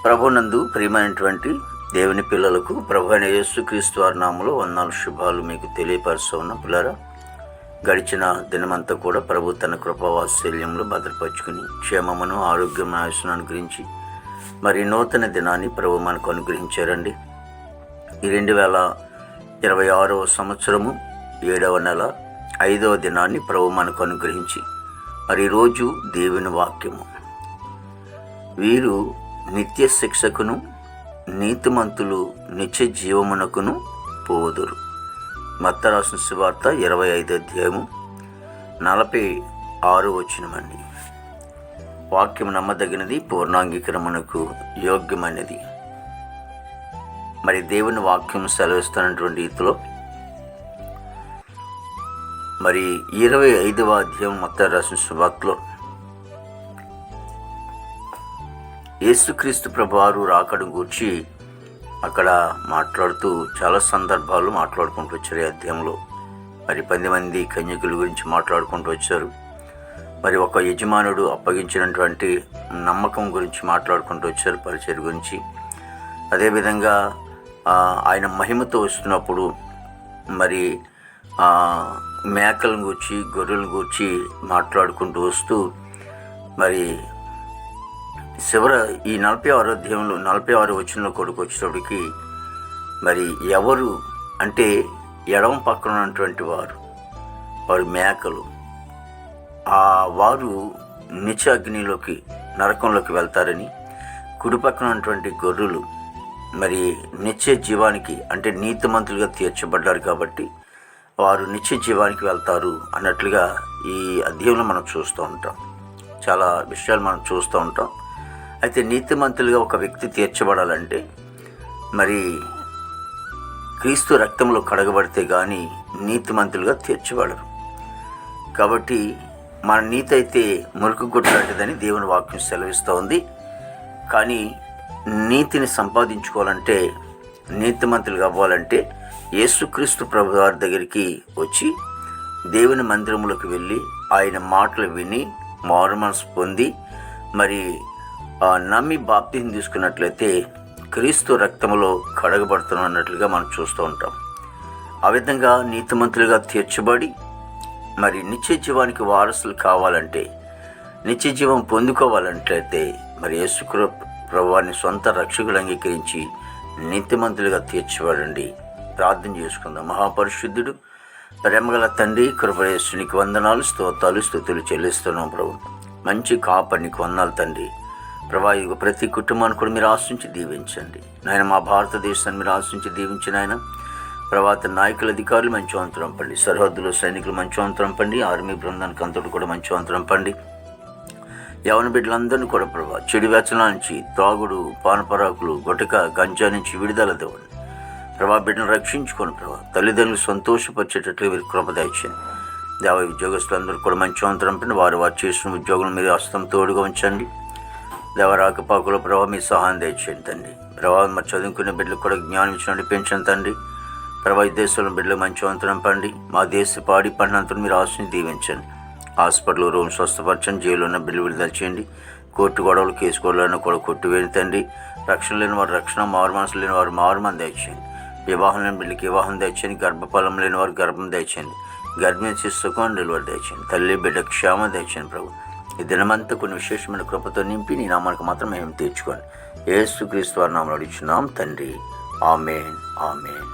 ప్రభునందు ప్రియమైనటువంటి దేవుని పిల్లలకు ప్రభు అయిన యేసుక్రీస్తు వారి నామములో వందనాలు శుభాలు మీకు తెలియపరుస్తున్న పిల్లరా, గడిచిన దినమంతా కూడా ప్రభు తన కృపావాత్సల్యంలో భద్రపరుచుకుని క్షేమమును ఆరోగ్యం ఆయుష్ను అనుగ్రహించి మరి నూతన దినాన్ని ప్రభు మనకు అనుగ్రహించారండి. ఈ 2026వ సంవత్సరము 7వ నెల 5వ దినాన్ని ప్రభు మనకు అనుగ్రహించి మరి ఈరోజు దేవుని వాక్యము, వీరు నిత్య శిక్షకును నీతిమంతులు నిత్య జీవమునకును పోదురు. మత్తయి రాసిన సువార్త 25వ అధ్యాయము 46వ వచనమండి. వాక్యం నమ్మదగినది, పూర్ణాంగీకరణకు యోగ్యమైనది. మరి దేవుని వాక్యం సెలవిస్తున్నటువంటి రీతిలో మరి 25వ అధ్యాయం మత్తయి రాసిన సువార్తలో యేసుక్రీస్తు ప్రభువారు రాకడం గూర్చి అక్కడ మాట్లాడుతూ చాలా సందర్భాలు మాట్లాడుకుంటూ వచ్చారు. ఈ అధ్యాయంలో మరి 10 మంది కన్యకుల గురించి మాట్లాడుకుంటూ వచ్చారు. మరి ఒక యజమానుడు అప్పగించినటువంటి నమ్మకం గురించి మాట్లాడుకుంటూ వచ్చారు, పరిచయం గురించి. అదేవిధంగా ఆయన మహిమతో వస్తున్నప్పుడు మరి మేకలను గూర్చి గొర్రెలను గూర్చి మాట్లాడుకుంటూ వస్తూ మరి చివర ఈ 46వ అధ్యాయంలో 46వ వచనంలో కొడుకు వచ్చేటప్పటికి మరి ఎవరు అంటే ఎడమ పక్కన ఉన్నటువంటి వారు మేకలు, వారు నిత్య అగ్నిలోకి నరకంలోకి వెళ్తారని, కుడి పక్కన ఉన్నటువంటి గొర్రెలు మరి నిత్య జీవానికి అంటే నీతిమంతులుగా తీర్చబడ్డారు కాబట్టి వారు నిత్య జీవానికి వెళ్తారు అన్నట్లుగా ఈ అధ్యాయంలో మనం చూస్తూ ఉంటాం. చాలా విషయాలు మనం చూస్తూ ఉంటాం. అయితే నీతిమంతులుగా ఒక వ్యక్తి తీర్చబడాలంటే మరి క్రీస్తు రక్తంలో కడగబడితే కానీ నీతిమంతులుగా తీర్చబడరు. కాబట్టి మన నీతి అయితే మురికి కొట్టినట్టుదని దేవుని వాక్యం సెలవిస్తూ ఉంది. కానీ నీతిని సంపాదించుకోవాలంటే, నీతిమంతులుగా అవ్వాలంటే యేసుక్రీస్తు ప్రభు వారి దగ్గరికి వచ్చి దేవుని మందిరంలోకి వెళ్ళి ఆయన మాటలు విని మారుమనసు పొంది మరి నమ్మి బాప్తిజం తీసుకున్నట్లయితే క్రీస్తు రక్తంలో కడగబడుతున్నట్లుగా మనం చూస్తూ ఉంటాం. ఆ విధంగా నీతిమంతులుగా తీర్చబడి మరి నిత్య జీవానికి వారసులు కావాలంటే, నిత్య జీవం పొందుకోవాలంట్లయితే మరి యేసు ప్రభువాన్ని సొంత రక్షకులు అంగీకరించి నీతిమంతులుగా తీర్చబడండి. ప్రార్థన చేసుకుందాం. మహాపరిశుద్ధుడు, ప్రేమగల తండ్రి, కృపయేసునికి వందనాలు, స్తోత్రాలు, స్తుతులు చెల్లిస్తున్నాం. ప్రభు మంచి కాపరికి వందనాలు తండ్రి. ప్రభా, ప్రతి కుటుంబాన్ని కూడా మీరు ఆశించి దీవించండి నాయన. మా భారతదేశాన్ని మీరు ఆశించి దీవించిన ఆయన. ప్రభాత నాయకుల అధికారులు మంచి వంతరం పండి, సరిహద్దులో సైనికులు మంచి వంతరం పండి, ఆర్మీ బృందానికి అంతటి కూడా మంచి వంతరం పండి. యవన బిడ్డలందరినీ కూడా ప్రభా చెడు వ్యసనాల నుంచి, త్రాగుడు, పానపరాకులు, గుటక, గంజా నుంచి విడుదల దేవండి. ప్రభా బిడ్డను రక్షించుకోండి. ప్రభా తల్లిదండ్రులు సంతోషపరిచేటట్లు మీరు కృప దయచేయండి. దేవ ఉద్యోగస్తులందరూ కూడా మంచి వంతరం పండి, వారు చేసిన ఉద్యోగులు మీరు హస్తం తోడుగా ఉంచండి. దేవ రాకపాకులో ప్రభావ మీ సహాయం దయచేయండి తండ్రి. ప్రభావం మరి చదువుకునే బిడ్డలకు కూడా జ్ఞానం ఇచ్చి నడిపించండి తండ్రి. ప్రభా ఈ దేశంలో బిడ్డలకు మంచి వంతరం పండి, మా దేశ పాడి పండినంతలో మీరు ఆశని దీవించండి. హాస్పిటల్ రూమ్ స్వస్థపరచండి. జైలు ఉన్న బిడ్డలు విడుదల చేయండి. కోర్టు గొడవలు, కేసు గొడవలను కూడా కొట్టివేయండి తండ్రి. రక్షణ లేని వారు రక్షణ, మారు మనసు లేని వారు మారుమని దయచేయండి. వివాహం లేని బిడ్డలకి వివాహం దయచేయండి. గర్భఫలం లేని వారు గర్భం దయచేయండి. గర్భిణీ సుఖం డెలివరీ దయచేయండి. తల్లి బిడ్డ క్షేమ దయచేయండి. ప్రభు ఈ దినమంతా కొన్ని విశేషమైన కృపతో నింపి నీ నామానికి మాత్రం మేము తీర్చుకోండి. యేసుక్రీస్తు వారి నామములో అడుగుచున్నాం తండ్రి. ఆమేన్, ఆమేన్.